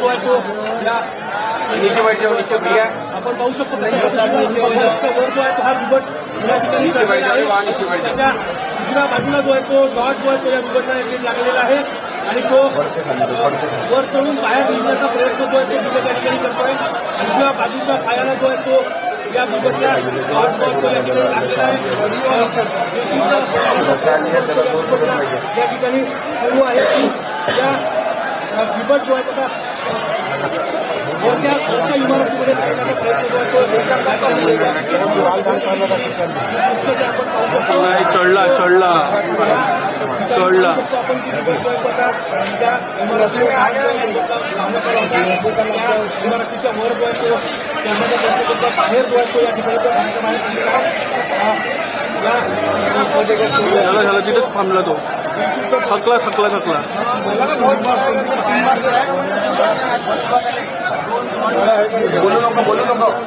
जो आहे तो या नीचे बैठ जाओ, नीचे भैया आपण पाहू शकतो वर जो आहे तो हा बिबट या ठिकाणी नीचे बैठ जाओ, वहाँ नीचे बैठ जाओ। त्याच्या उजव्या बाजूला जो आहे तो डॉट जो आहे तो या बिबटला येथे लागलेला आहे आणि तो वर चढून बाहेर निघण्याचा प्रयत्न जो आहे तो बिबट या ठिकाणी करतोय। उजव्या बाजूच्या पायाला जो आहे तो या बिबटला डॉट जो आहे तो या ठिकाणी लागलेला आहे। या ठिकाणी सुरू आहे की या बिबट जो आहे त्याचा मोठ्या इमारतीमध्ये लागण्याचा प्रयत्न जो आहे तो चढला चढला चढला आपण त्या इमारतीच्या वर जो आहे तो त्यामध्ये बाहेर जो आहे तो या ठिकाणी झाला तिथेच थांबला तो थकला बोलू नका